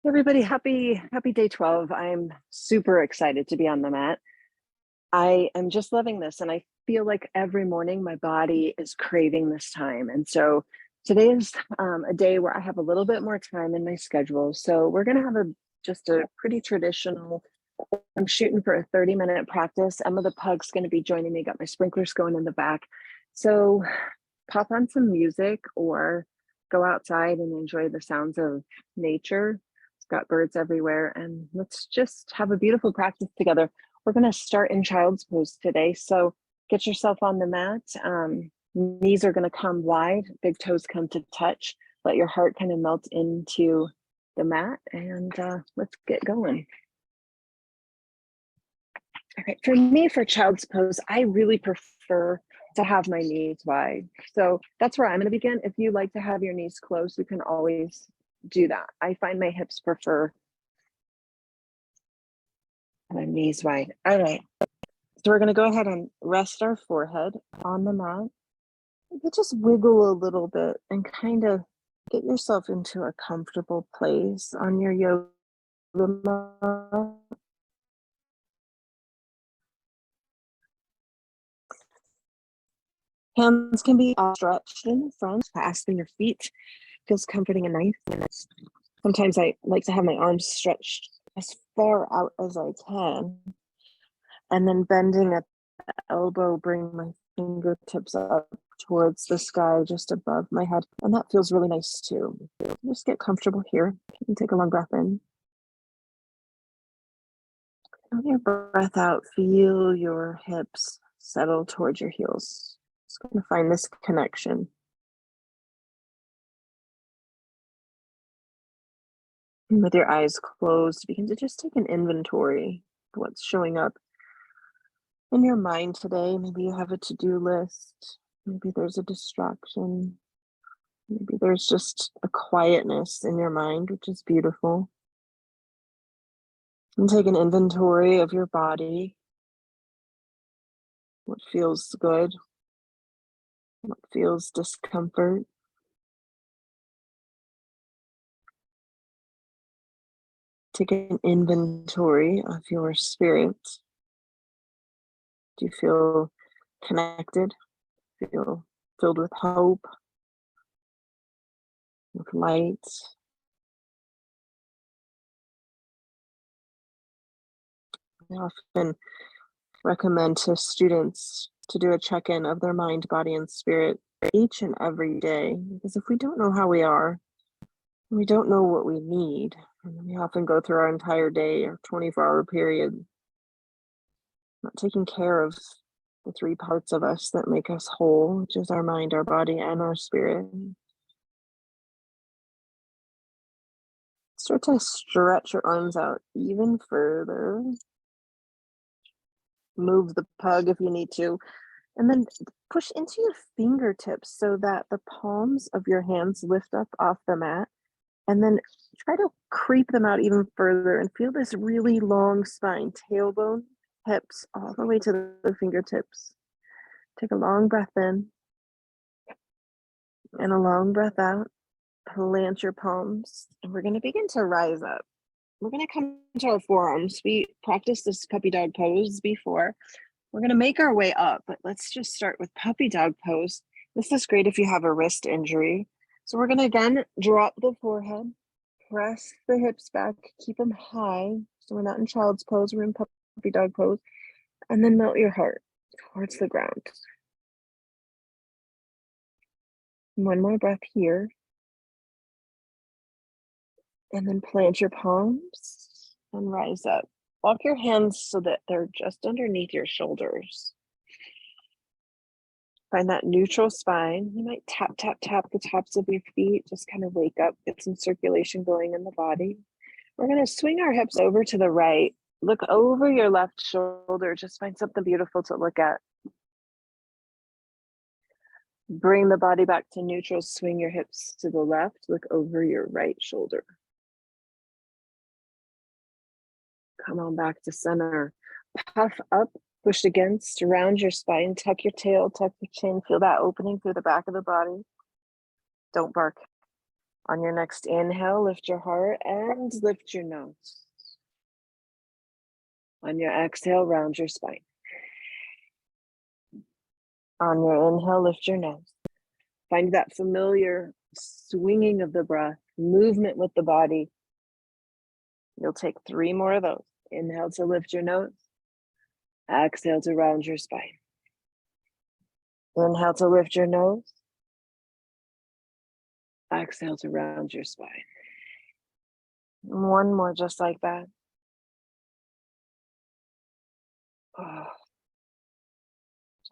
Everybody, happy day 12. I'm super excited to be on the mat. I am just loving this, and I feel like every morning my body is craving this time. And so today is a day where I have a little bit more time in my schedule. So we're going to have just a pretty traditional, I'm shooting for a 30-minute practice. Emma the pug's going to be joining me. Got my sprinklers going in the back. So pop on some music or go outside and enjoy the sounds of nature. It's got birds everywhere, and let's just have a beautiful practice together. We're going to start in child's pose today. So get yourself on the mat. Knees are going to come wide, big toes come to touch. Let your heart kind of melt into the mat, and let's get going. All right, for me, for child's pose, I really prefer to have my knees wide. So that's where I'm going to begin. If you like to have your knees closed, you can always do that. I find my hips prefer my knees wide. All right. So we're going to go ahead and rest our forehead on the mat. You just wiggle a little bit and kind of get yourself into a comfortable place on your yoga mat. Hands can be stretched in front, clasping your feet. Feels comforting and nice. Sometimes I like to have my arms stretched as far out as I can. And then bending at the elbow, bring my fingertips up towards the sky just above my head. And that feels really nice too. Just get comfortable here. You can take a long breath in. On your breath out, feel your hips settle towards your heels. Just going to find this connection. And with your eyes closed, begin to just take an inventory of what's showing up in your mind today. Maybe you have a to-do list. Maybe there's a distraction. Maybe there's just a quietness in your mind, which is beautiful. And take an inventory of your body. What feels good? What feels discomfort? Take an inventory of your spirit. Do you feel connected? Feel filled with hope, with light? I often recommend to students to do a check-in of their mind, body, and spirit each and every day, because if we don't know how we are, we don't know what we need, and we often go through our entire day or 24-hour period not taking care of the three parts of us that make us whole, which is our mind, our body, and our spirit. Start to stretch your arms out even further. Move the pug if you need to. And then push into your fingertips so that the palms of your hands lift up off the mat. And then try to creep them out even further and feel this really long spine, tailbone, hips, all the way to the fingertips. Take a long breath in and a long breath out. Plant your palms, and we're going to begin to rise up. We're going to come to our forearms. We practiced this puppy dog pose before. We're going to make our way up, but let's just start with puppy dog pose. This is great if you have a wrist injury. So we're going to again drop the forehead, press the hips back, keep them high. So we're not in child's pose, we're in puppy dog pose. And then melt your heart towards the ground. One more breath here. And then plant your palms and rise up. Walk your hands so that they're just underneath your shoulders. Find that neutral spine. You might tap, tap, tap the tops of your feet. Just kind of wake up, get some circulation going in the body. We're going to swing our hips over to the right. Look over your left shoulder. Just find something beautiful to look at. Bring the body back to neutral. Swing your hips to the left. Look over your right shoulder. Come on back to center. Puff up, push against, round your spine, tuck your tail, tuck your chin. Feel that opening through the back of the body. Don't bark. On your next inhale, lift your heart and lift your nose. On your exhale, round your spine. On your inhale, lift your nose. Find that familiar swinging of the breath, movement with the body. You'll take 3 more of those. Inhale to lift your nose. Exhale to round your spine. Inhale to lift your nose. Exhale to round your spine. One more just like that. Oh.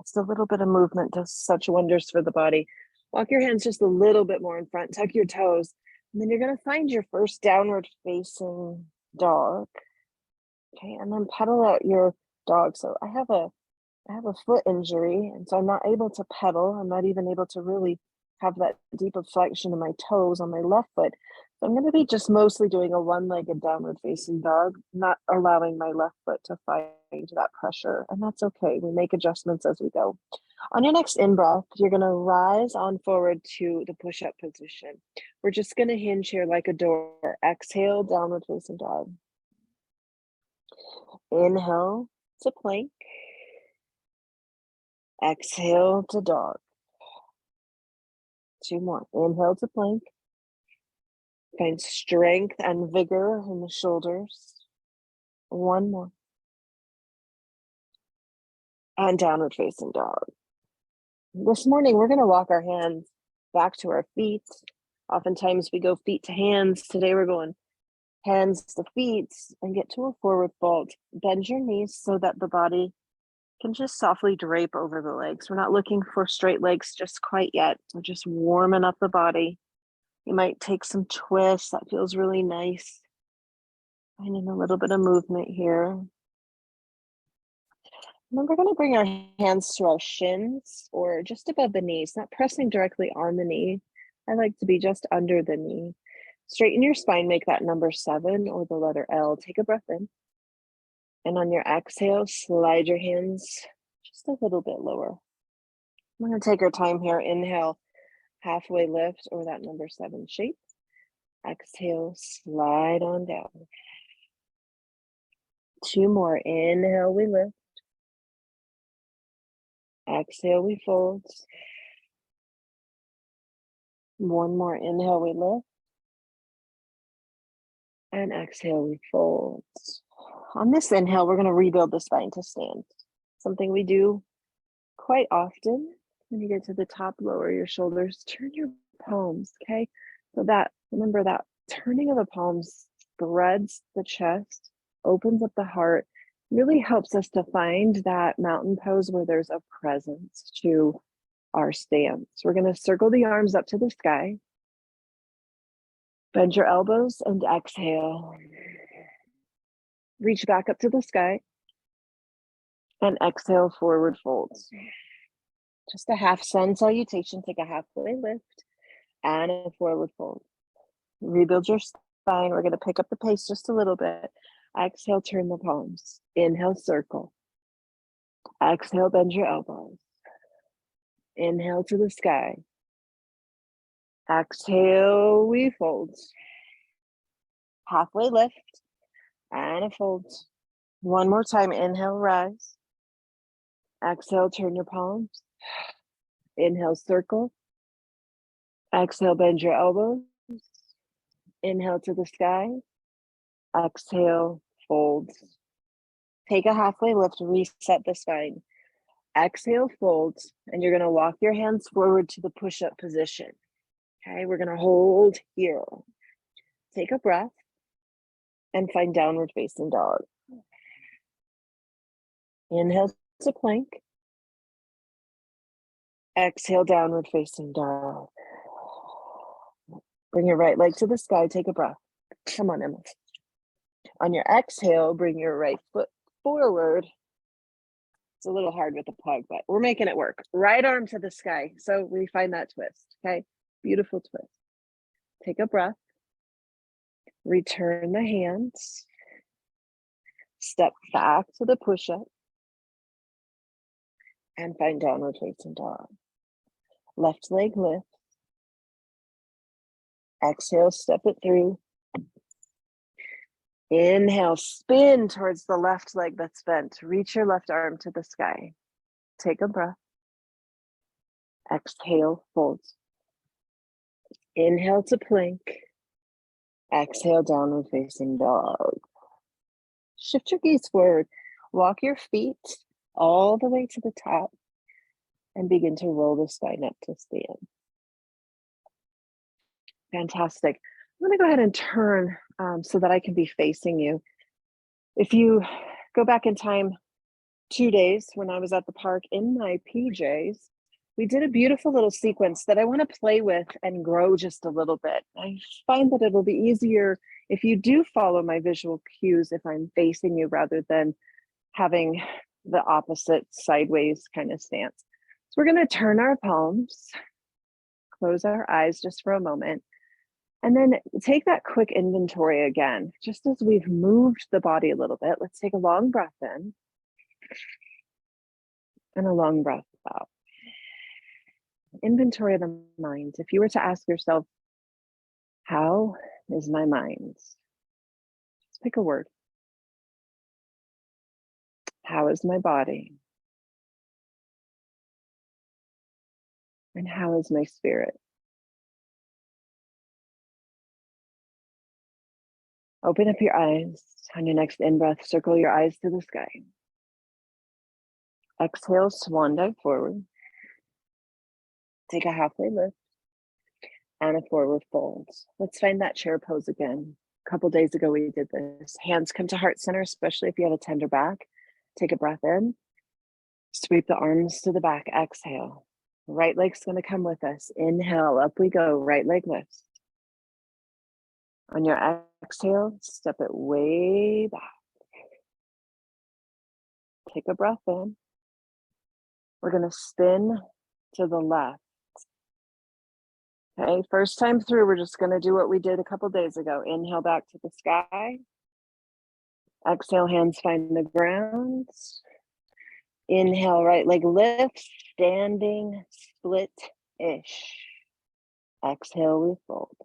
Just a little bit of movement does such wonders for the body. Walk your hands just a little bit more in front, tuck your toes, and then you're going to find your first downward facing dog. Okay, and then pedal out your dog. So I have a foot injury, and so I'm not able to pedal. I'm not even able to really have that deep of flexion in my toes on my left foot. So I'm going to be just mostly doing a one-legged downward facing dog, not allowing my left foot to find that pressure. And that's okay. We make adjustments as we go. On your next in-breath, you're going to rise on forward to the push-up position. We're just going to hinge here like a door. Exhale, downward facing dog. Inhale to plank. Exhale to dog. 2 more. Inhale to plank. Find strength and vigor in the shoulders. 1 more. And downward facing dog. This morning, we're going to walk our hands back to our feet. Oftentimes we go feet to hands. Today we're going hands to feet and get to a forward fold. Bend your knees so that the body can just softly drape over the legs. We're not looking for straight legs just quite yet. We're just warming up the body. You might take some twists. That feels really nice. Finding a little bit of movement here. And then we're going to bring our hands to our shins or just above the knees, not pressing directly on the knee. I like to be just under the knee. Straighten your spine, make that number 7 or the letter L. Take a breath in. And on your exhale, slide your hands just a little bit lower. We're going to take our time here. Inhale, halfway lift or that number 7 shape. Exhale, slide on down. 2 more. Inhale, we lift. Exhale, we fold. 1 more. Inhale, we lift. And exhale, we fold. On this inhale, we're going to rebuild the spine to stand. Something we do quite often. When you get to the top, lower your shoulders, turn your palms, okay? So that, remember that turning of the palms spreads the chest, opens up the heart, really helps us to find that mountain pose where there's a presence to our stance. We're going to circle the arms up to the sky. Bend your elbows and exhale. Reach back up to the sky. And exhale, forward folds. Just a half sun salutation. Take a halfway lift and a forward fold. Rebuild your spine. We're going to pick up the pace just a little bit. Exhale, turn the palms. Inhale, circle. Exhale, bend your elbows. Inhale to the sky. Exhale, we fold. Halfway lift and a fold. 1 more time. Inhale, rise. Exhale, turn your palms. Inhale, circle. Exhale, bend your elbows. Inhale to the sky. Exhale, fold. Take a halfway lift, reset the spine. Exhale, fold, and you're going to walk your hands forward to the push-up position. Okay, we're going to hold here. Take a breath and find downward facing dog. Inhale to plank. Exhale, downward facing dog. Bring your right leg to the sky. Take a breath. Come on, Emma. On your exhale, bring your right foot forward. It's a little hard with the plug, but we're making it work. Right arm to the sky. So we find that twist, okay? Beautiful twist. Take a breath. Return the hands. Step back to the push-up. And find downward facing dog. Left leg lift. Exhale, step it through. Inhale, spin towards the left leg that's bent. Reach your left arm to the sky. Take a breath. Exhale, fold. Inhale to plank. Exhale, downward facing dog. Shift your gaze forward. Walk your feet all the way to the top and begin to roll the spine up to stand. Fantastic. I'm going to go ahead and turn so that I can be facing you. If you go back in time 2 days when I was at the park in my PJs, we did a beautiful little sequence that I want to play with and grow just a little bit. I find that it'll be easier if you do follow my visual cues if I'm facing you rather than having the opposite sideways kind of stance. So we're going to turn our palms, close our eyes just for a moment, and then take that quick inventory again. Just as we've moved the body a little bit, let's take a long breath in and a long breath out. Inventory of the mind. If you were to ask yourself, how is my mind? Just pick a word. How is my body? And how is my spirit? Open up your eyes. On your next in-breath, circle your eyes to the sky. Exhale, swan dive forward. Take a halfway lift and a forward fold. Let's find that chair pose again. A couple days ago, we did this. Hands come to heart center, especially if you have a tender back. Take a breath in. Sweep the arms to the back. Exhale. Right leg's going to come with us. Inhale, up we go. Right leg lifts. On your exhale, step it way back. Take a breath in. We're going to spin to the left. Okay, first time through, we're just going to do what we did a couple days ago. Inhale back to the sky. Exhale, hands find the ground. Inhale, right leg lifts, standing split-ish. Exhale, we fold.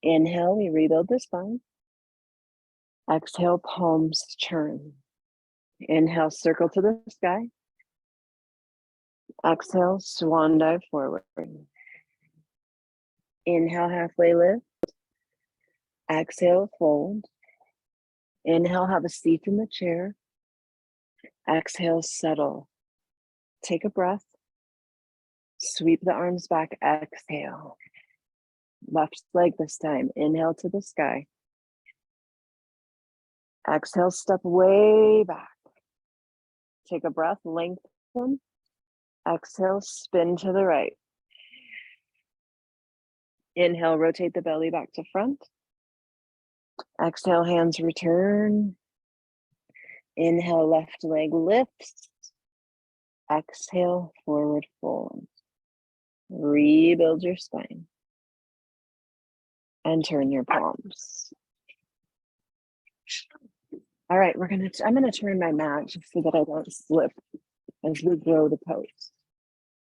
Inhale, we rebuild the spine. Exhale, palms turn. Inhale, circle to the sky. Exhale, swan dive forward. Inhale, halfway lift. Exhale, fold. Inhale, have a seat in the chair. Exhale, settle. Take a breath. Sweep the arms back. Exhale. Left leg this time. Inhale to the sky. Exhale, step way back. Take a breath, lengthen. Exhale, spin to the right. Inhale, rotate the belly back to front. Exhale, hands return. Inhale, left leg lifts. Exhale, forward fold. Rebuild your spine. And turn your palms. All right, I'm gonna turn my mat just so that I don't slip as we grow the pose.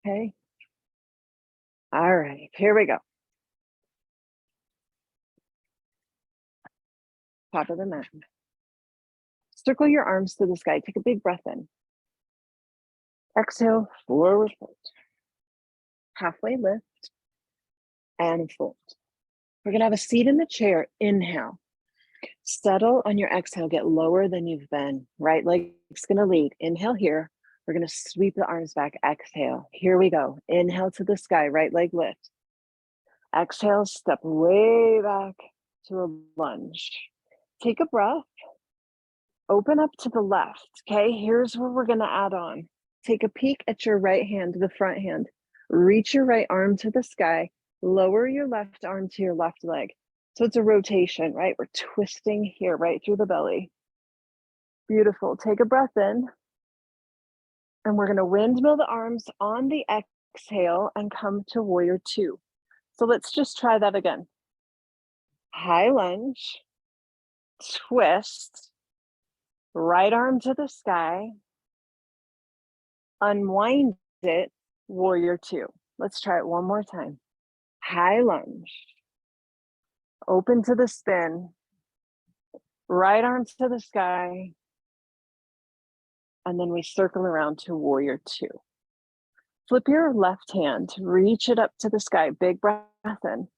Okay. All right, here we go. Top of the mat. Circle your arms to the sky. Take a big breath in. Exhale, forward fold. Halfway lift and fold. We're gonna have a seat in the chair. Inhale. Settle on your exhale. Get lower than you've been. Right leg's gonna lead. Inhale here. We're gonna sweep the arms back. Exhale. Here we go. Inhale to the sky. Right leg lift. Exhale, step way back to a lunge. Take a breath. Open up to the left. Okay, here's where we're gonna add on. Take a peek at your right hand, the front hand. Reach your right arm to the sky. Lower your left arm to your left leg. So it's a rotation, right? We're twisting here, right through the belly. Beautiful. Take a breath in. And we're gonna windmill the arms on the exhale and come to warrior two. So let's just try that again. High lunge, twist, right arm to the sky, unwind it, warrior two. Let's try it one more time. High lunge, Open to the spin. Right arm to the sky. And then we circle around to warrior two. Flip your left hand, reach it up to the sky. Big breath in.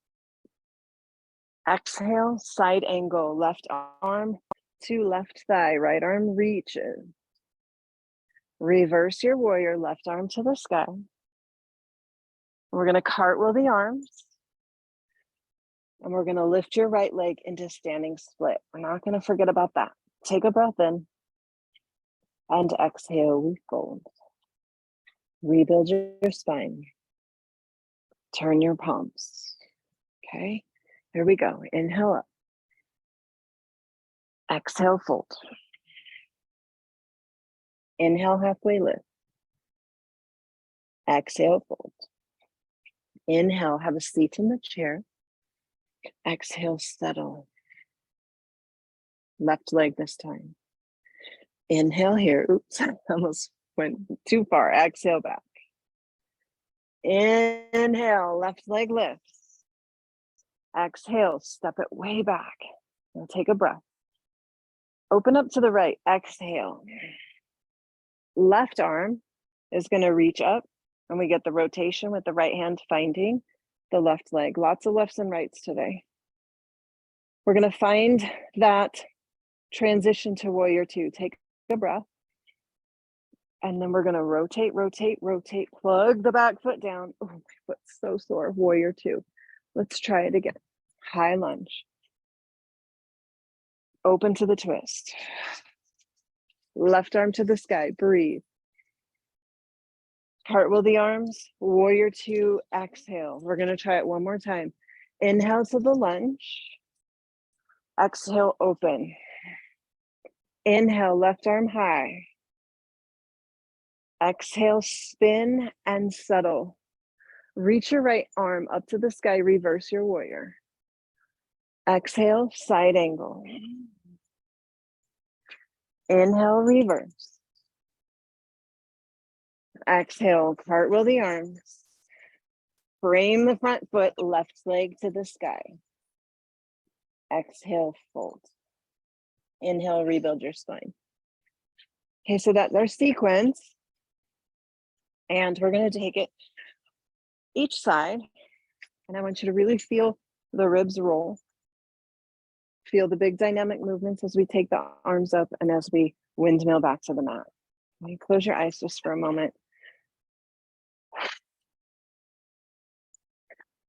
Exhale, side angle, left arm to left thigh, right arm reaches. Reverse your warrior, left arm to the sky. We're going to cartwheel the arms. And we're going to lift your right leg into standing split. We're not going to forget about that. Take a breath in. And exhale, we fold. Rebuild your spine. Turn your palms. Okay, here we go. Inhale up. Exhale, fold. Inhale, halfway lift. Exhale, fold. Inhale, have a seat in the chair. Exhale, settle. Left leg this time. Inhale here. Oops, almost went too far. Exhale back. Inhale, left leg lifts. Exhale, step it way back. Now take a breath. Open up to the right. Exhale. Left arm is going to reach up, and we get the rotation with the right hand finding the left leg. Lots of lefts and rights today. We're going to find that transition to warrior two. Take a breath. And then we're going to rotate, rotate, rotate. Plug the back foot down. Oh, my foot's so sore. Warrior two. Let's try it again. High lunge. Open to the twist. Left arm to the sky. Breathe. Cartwheel the arms. Warrior two. Exhale. We're going to try it one more time. Inhale to the lunge. Exhale, open. Inhale, left arm high. Exhale, spin and settle. Reach your right arm up to the sky. Reverse your warrior. Exhale, side angle. Inhale, reverse. Exhale, cartwheel the arms. Frame the front foot, left leg to the sky. Exhale, fold. Inhale, rebuild your spine. Okay, so that's our sequence. And we're going to take it each side. And I want you to really feel the ribs roll. Feel the big dynamic movements as we take the arms up and as we windmill back to the mat. Okay, close your eyes just for a moment.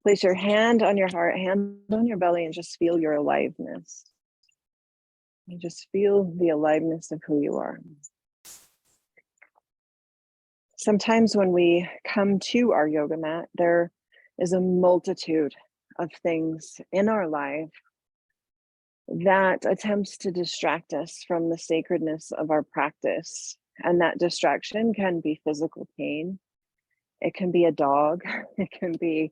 Place your hand on your heart, hand on your belly, and just feel your aliveness. You just feel the aliveness of who you are. Sometimes when we come to our yoga mat, there is a multitude of things in our life that attempts to distract us from the sacredness of our practice. And that distraction can be physical pain. It can be a dog. It can be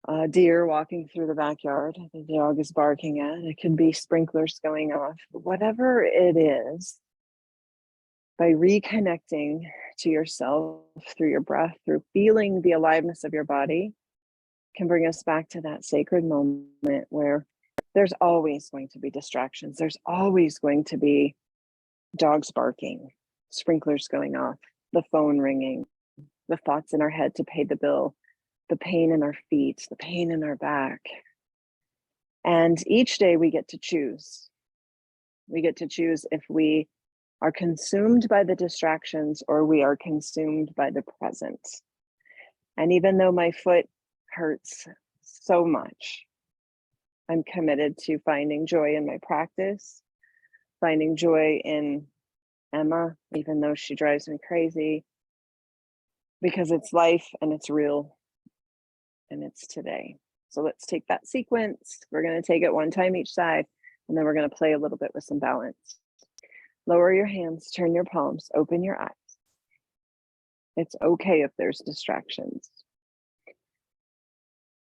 a deer walking through the backyard. The dog is barking at. It can be sprinklers going off. Whatever it is, by reconnecting to yourself through your breath, through feeling the aliveness of your body, can bring us back to that sacred moment where there's always going to be distractions. There's always going to be dogs barking, sprinklers going off, the phone ringing, the thoughts in our head to pay the bill, the pain in our feet, the pain in our back. And each day we get to choose. We get to choose if we are consumed by the distractions or we are consumed by the present. And even though my foot hurts so much, I'm committed to finding joy in my practice, finding joy in Emma, even though she drives me crazy, because it's life and it's real and it's today. So let's take that sequence. We're going to take it one time each side, and then we're going to play a little bit with some balance. Lower your hands, turn your palms, open your eyes. It's okay if there's distractions.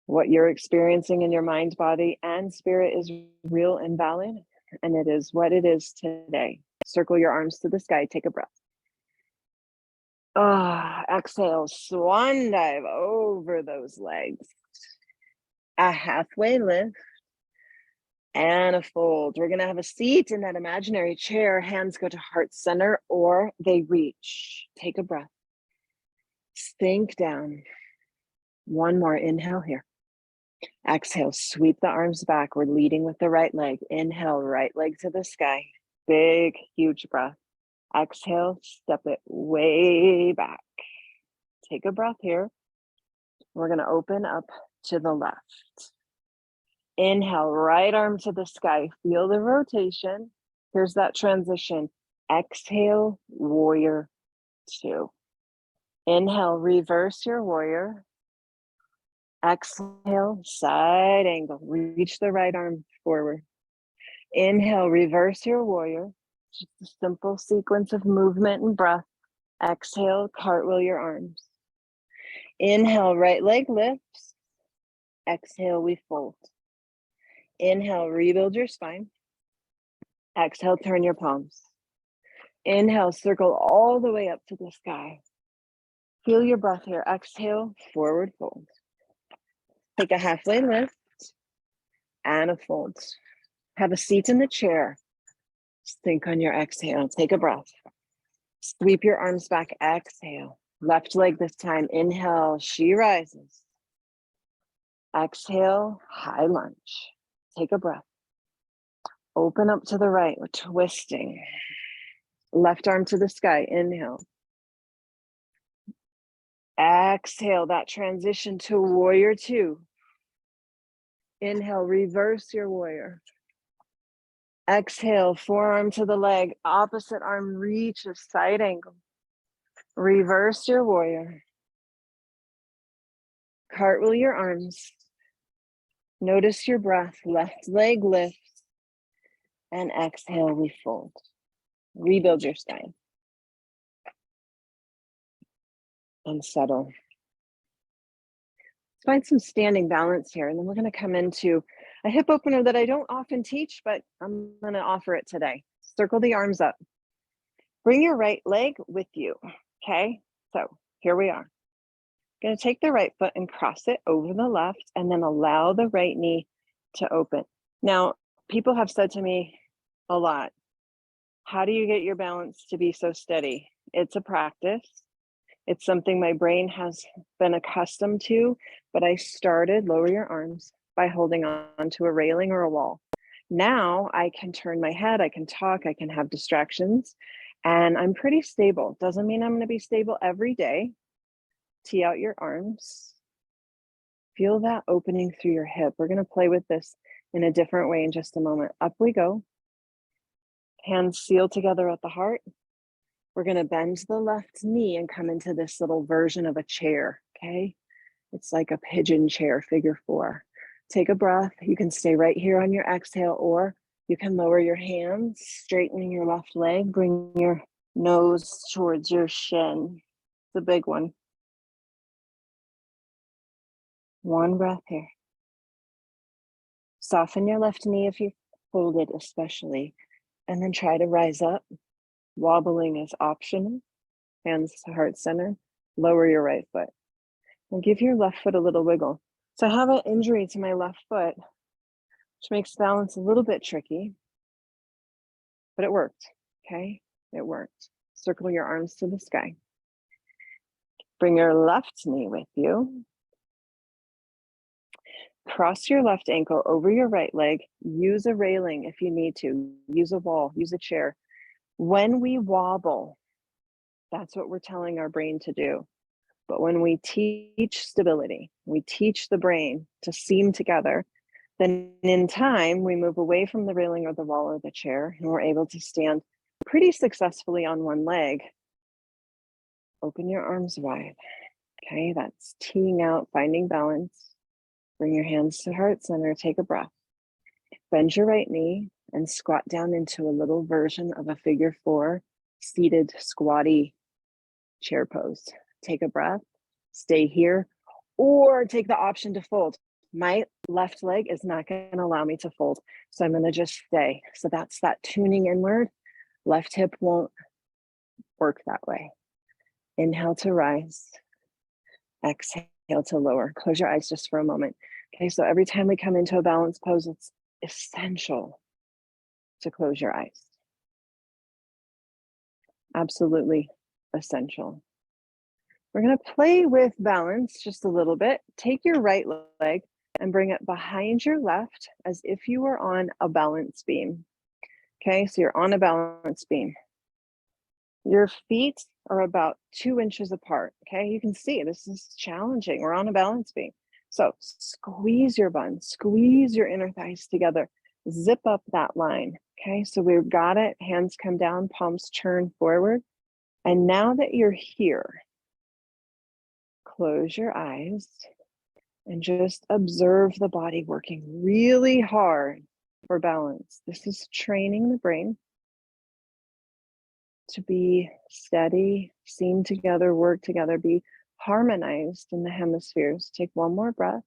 What you're experiencing in your mind, body, and spirit is real and valid, and it is what it is today. Circle your arms to the sky, take a breath. Exhale, swan dive over those legs. A halfway lift. and a fold. We're gonna have a seat in that imaginary chair. Hands go to heart center or they reach. Take a breath. Sink down. One more inhale here. Exhale, sweep the arms back. We're leading with the right leg. Inhale, right leg to the sky. Big, huge breath. Exhale, step it way back. Take a breath here. We're gonna open up to the left. Inhale, right arm to the sky. Feel the rotation. Here's that transition. Exhale, warrior two. Inhale, reverse your warrior. Exhale, side angle. Reach the right arm forward. Inhale, reverse your warrior. Just a simple sequence of movement and breath. Exhale, cartwheel your arms. Inhale, right leg lifts. Exhale, we fold. Inhale, rebuild your spine. Exhale, turn your palms. Inhale, circle all the way up to the sky. Feel your breath here. Exhale, forward fold. Take a halfway lift and a fold. Have a seat in the chair. Sink on your exhale. Take a breath. Sweep your arms back. Exhale. Left leg this time. Inhale, she rises. Exhale, high lunge. Take a breath. Open up to the right. We're twisting. Left arm to the sky. Inhale. Exhale, that transition to warrior two. Inhale, reverse your warrior. Exhale, forearm to the leg. Opposite arm reaches, side angle. Reverse your warrior. Cartwheel your arms. Notice your breath. Left leg lifts. And exhale, we fold. Rebuild your spine. And settle. Let's find some standing balance here. And then we're going to come into a hip opener that I don't often teach, but I'm going to offer it today. Circle the arms up. Bring your right leg with you. Okay, so here we are. Going to take the right foot and cross it over the left and then allow the right knee to open. Now, people have said to me a lot, how do you get your balance to be so steady? It's a practice. It's something my brain has been accustomed to, but I started, lower your arms, by holding on to a railing or a wall. Now I can turn my head, I can talk, I can have distractions, and I'm pretty stable. Doesn't mean I'm going to be stable every day. Tee out your arms. Feel that opening through your hip. We're going to play with this in a different way in just a moment. Up we go. Hands seal together at the heart. We're going to bend the left knee and come into this little version of a chair, okay? It's like a pigeon chair, figure four. Take a breath. You can stay right here on your exhale, or you can lower your hands, straighten your left leg, bring your nose towards your shin. It's a big one. One breath here. Soften your left knee if you hold it especially, and then try to rise up. Wobbling is optional. Hands to heart center. Lower your right foot. And give your left foot a little wiggle. So I have an injury to my left foot, which makes balance a little bit tricky, but it worked, okay? It worked. Circle your arms to the sky. Bring your left knee with you. Cross your left ankle over your right leg. Use a railing if you need to. Use a wall, use a chair. When we wobble, that's what we're telling our brain to do. But when we teach stability, we teach the brain to seam together, then in time, we move away from the railing or the wall or the chair, and we're able to stand pretty successfully on one leg. Open your arms wide. Okay, that's teeing out, finding balance. Bring your hands to heart center, take a breath. Bend your right knee and squat down into a little version of a figure four, seated squatty chair pose. Take a breath, stay here, or take the option to fold. My left leg is not going to allow me to fold, so I'm going to just stay. So that's that tuning inward. Left hip won't work that way. Inhale to rise. Exhale to lower. Close your eyes just for a moment. Okay, so every time we come into a balance pose, essential to close your eyes. Absolutely essential. We're going to play with balance just a little bit. Take your right leg and bring it behind your left as if you were on a balance beam. Okay, so you're on a balance beam. Your feet are about 2 inches apart. Okay, you can see this is challenging. We're on a balance beam. So squeeze your bun, squeeze your inner thighs together, zip up that line. Okay, so we've got it. Hands come down, palms turn forward. And now that you're here, close your eyes and just observe the body working really hard for balance. This is training the brain to be steady, seen together, work together, be harmonized in the hemispheres. Take one more breath.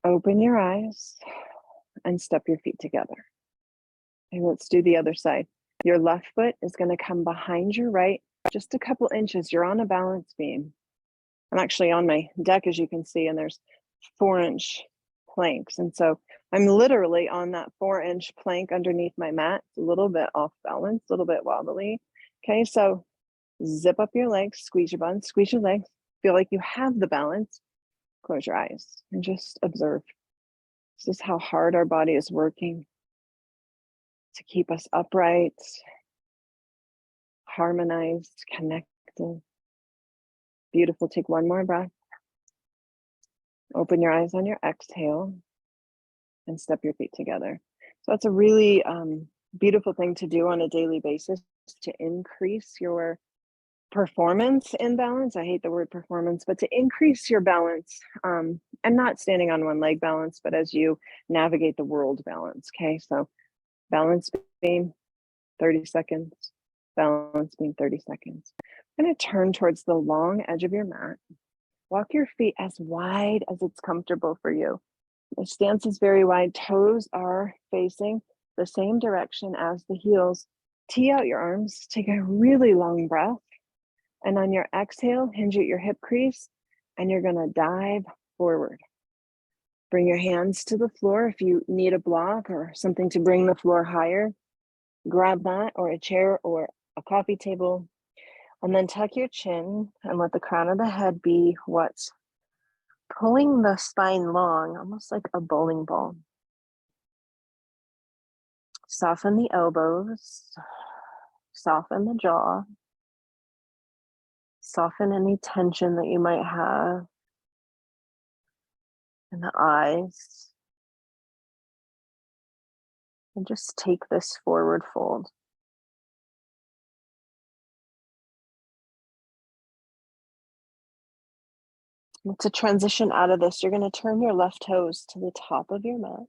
Open your eyes and step your feet together. Okay, let's do the other side. Your left foot is going to come behind your right, just a couple inches. You're on a balance beam. I'm actually on my deck, as you can see, and there's 4-inch planks. And so I'm literally on that 4-inch plank underneath my mat, a little bit off balance, a little bit wobbly. Okay, so zip up your legs, squeeze your buns, squeeze your legs. Feel like you have the balance. Close your eyes and just observe. This is how hard our body is working to keep us upright, harmonized, connected. Beautiful. Take one more breath. Open your eyes on your exhale and step your feet together. So that's a really beautiful thing to do on a daily basis to increase your performance in balance. I hate the word performance, but to increase your balance, and not standing on one leg balance, but as you navigate the world balance. Okay, so balance beam, 30 seconds, balance beam, 30 seconds. I'm going to turn towards the long edge of your mat. Walk your feet as wide as it's comfortable for you. The stance is very wide. Toes are facing the same direction as the heels. Tee out your arms. Take a really long breath. And on your exhale, hinge at your hip crease, and you're going to dive forward. Bring your hands to the floor. If you need a block or something to bring the floor higher, grab that, or a chair or a coffee table. And then tuck your chin and let the crown of the head be what's pulling the spine long, almost like a bowling ball. Soften the elbows, soften the jaw, soften any tension that you might have in the eyes. And just take this forward fold. And to transition out of this, you're going to turn your left toes to the top of your mat,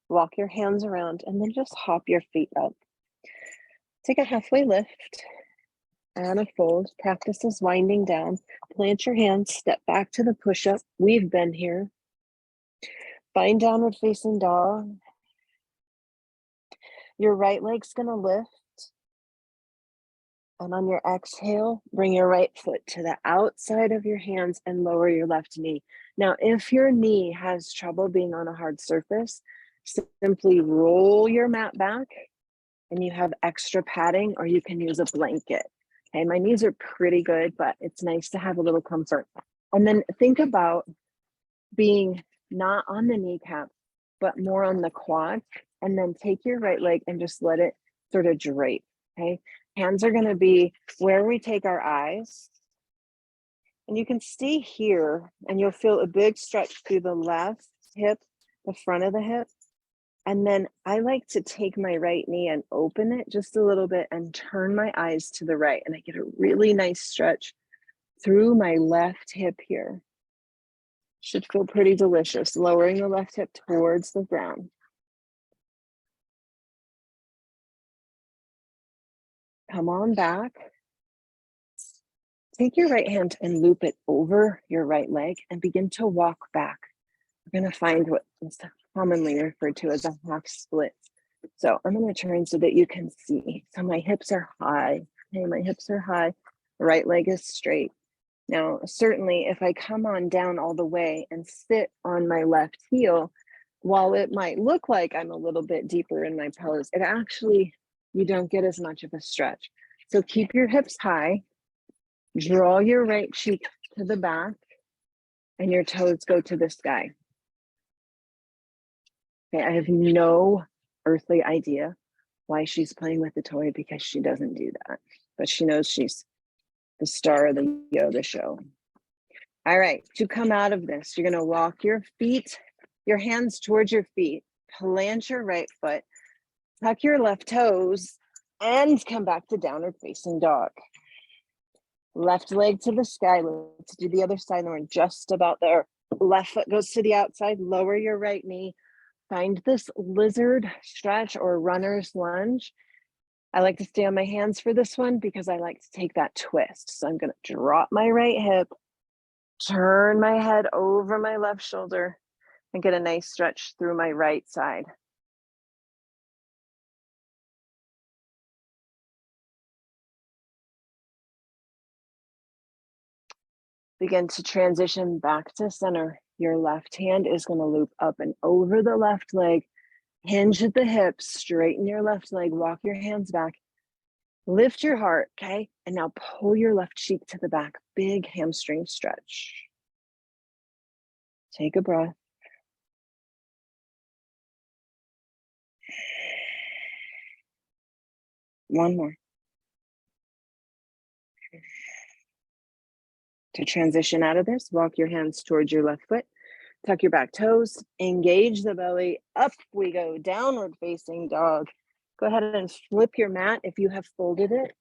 walk your hands around, and then just hop your feet up. Take a halfway lift and a fold. Practice is winding down. Plant your hands, step back to the push-up. We've been here. Find downward facing dog. Your right leg's going to lift. And on your exhale, bring your right foot to the outside of your hands and lower your left knee. Now, if your knee has trouble being on a hard surface, simply roll your mat back and you have extra padding, or you can use a blanket. Okay, my knees are pretty good, but it's nice to have a little comfort. And then think about being not on the kneecap, but more on the quad. And then take your right leg and just let it sort of drape, okay? Hands are going to be where we take our eyes. And you can stay here and you'll feel a big stretch through the left hip, the front of the hip. And then I like to take my right knee and open it just a little bit and turn my eyes to the right. And I get a really nice stretch through my left hip here. Should feel pretty delicious. Lowering the left hip towards the ground. Come on back. Take your right hand and loop it over your right leg and begin to walk back. We're going to find what is commonly referred to as a half split. So I'm going to turn so that you can see. So my hips are high. Okay, my hips are high. The right leg is straight. Now, certainly if I come on down all the way and sit on my left heel, while it might look like I'm a little bit deeper in my pose, it actually, you don't get as much of a stretch. So keep your hips high, draw your right cheek to the back, and your toes go to the sky. Okay, I have no earthly idea why she's playing with the toy, because she doesn't do that, but she knows she's the star of the yoga show. All right, to come out of this, you're gonna walk your feet, your hands towards your feet, plant your right foot, tuck your left toes, and come back to downward facing dog. Left leg to the sky. Let's do the other side, and we're just about there. Left foot goes to the outside, lower your right knee. Find this lizard stretch or runner's lunge. I like to stay on my hands for this one because I like to take that twist. So I'm gonna drop my right hip, turn my head over my left shoulder, and get a nice stretch through my right side. Begin to transition back to center. Your left hand is going to loop up and over the left leg. Hinge at the hips, straighten your left leg, walk your hands back. Lift your heart, okay? And now pull your left cheek to the back. Big hamstring stretch. Take a breath. One more. To transition out of this, walk your hands towards your left foot. Tuck your back toes, engage the belly. Up we go, downward facing dog. Go ahead and flip your mat if you have folded it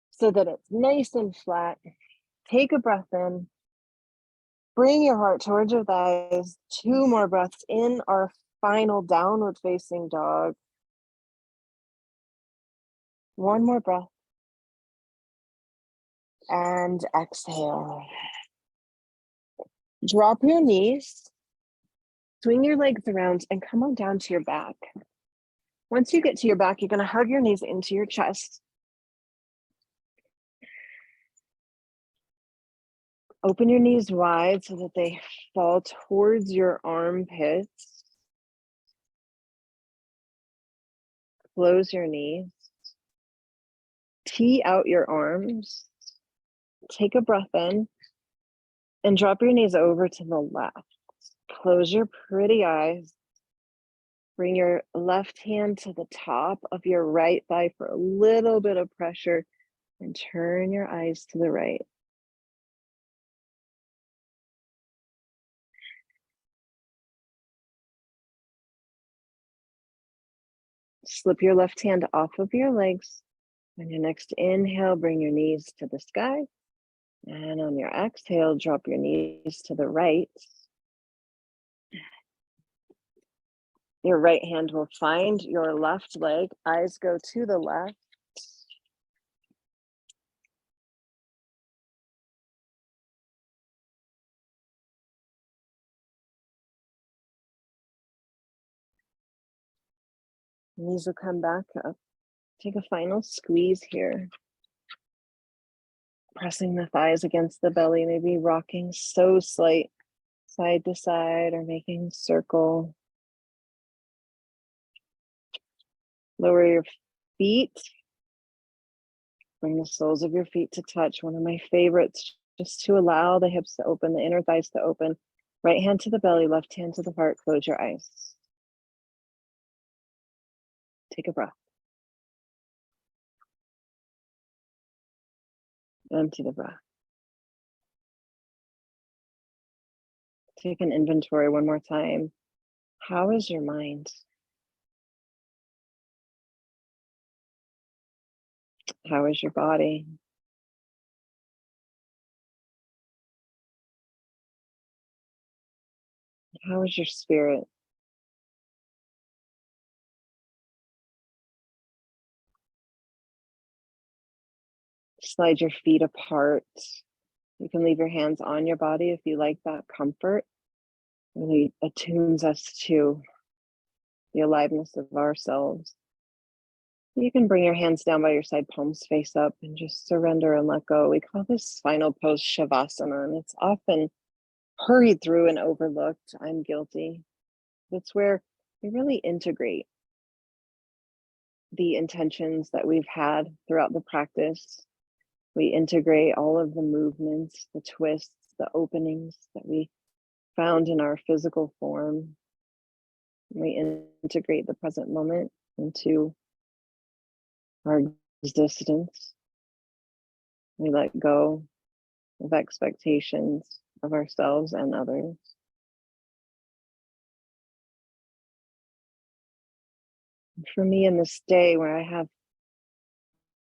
so that it's nice and flat. Take a breath in. Bring your heart towards your thighs. 2 more breaths in our final downward facing dog. 1 more breath. And exhale. Drop your knees. Swing your legs around and come on down to your back. Once you get to your back, you're going to hug your knees into your chest. Open your knees wide so that they fall towards your armpits. Close your knees. Tee out your arms. Take a breath in and drop your knees over to the left. Close your pretty eyes. Bring your left hand to the top of your right thigh for a little bit of pressure and turn your eyes to the right. Slip your left hand off of your legs. On your next inhale, bring your knees to the sky. And on your exhale, drop your knees to the right. Your right hand will find your left leg. Eyes go to the left. Knees will come back up. Take a final squeeze here. Pressing the thighs against the belly, maybe rocking so slight side to side or making a circle. Lower your feet. Bring the soles of your feet to touch. One of my favorites, just to allow the hips to open, the inner thighs to open. Right hand to the belly, left hand to the heart. Close your eyes. Take a breath. Empty the breath. Take an inventory one more time. How is your mind? How is your body? How is your spirit? Slide your feet apart. You can leave your hands on your body if you like that comfort. Really attunes us to the aliveness of ourselves. You can bring your hands down by your side, palms face up, and just surrender and let go. We call this final pose Shavasana, and it's often hurried through and overlooked. I'm guilty. It's where we really integrate the intentions that we've had throughout the practice. We integrate all of the movements, the twists, the openings that we found in our physical form. We integrate the present moment into our existence. We let go of expectations of ourselves and others. For me, in this day where I have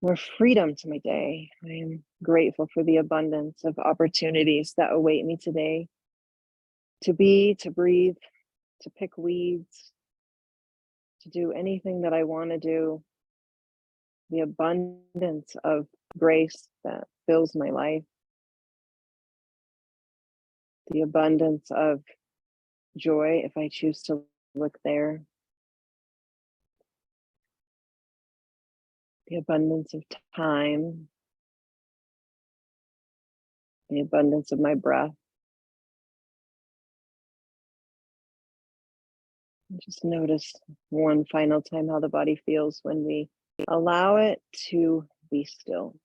more freedom to my day, I am grateful for the abundance of opportunities that await me today to be, to breathe, to pick weeds, to do anything that I want to do. The abundance of grace that fills my life, the abundance of joy if I choose to look there, the abundance of time, the abundance of my breath. And just notice one final time how the body feels when we allow it to be still.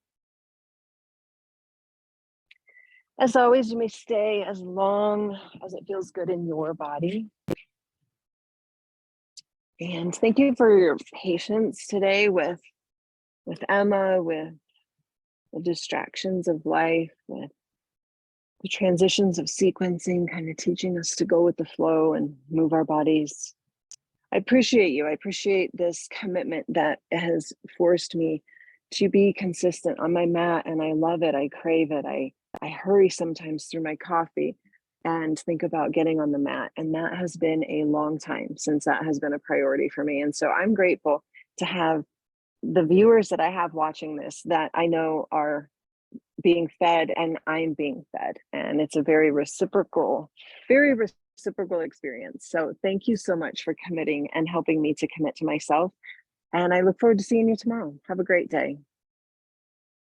As always, you may stay as long as it feels good in your body. And thank you for your patience today with Emma, with the distractions of life, with the transitions of sequencing, kind of teaching us to go with the flow and move our bodies. I appreciate you. I appreciate this commitment that has forced me to be consistent on my mat, and I love it. I crave it. I hurry sometimes through my coffee and think about getting on the mat, and that has been a long time since that has been a priority for me. And so I'm grateful to have the viewers that I have watching this that I know are being fed and I'm being fed, and it's a very reciprocal experience. So thank you so much for committing and helping me to commit to myself, and I look forward to seeing you tomorrow. Have a great day.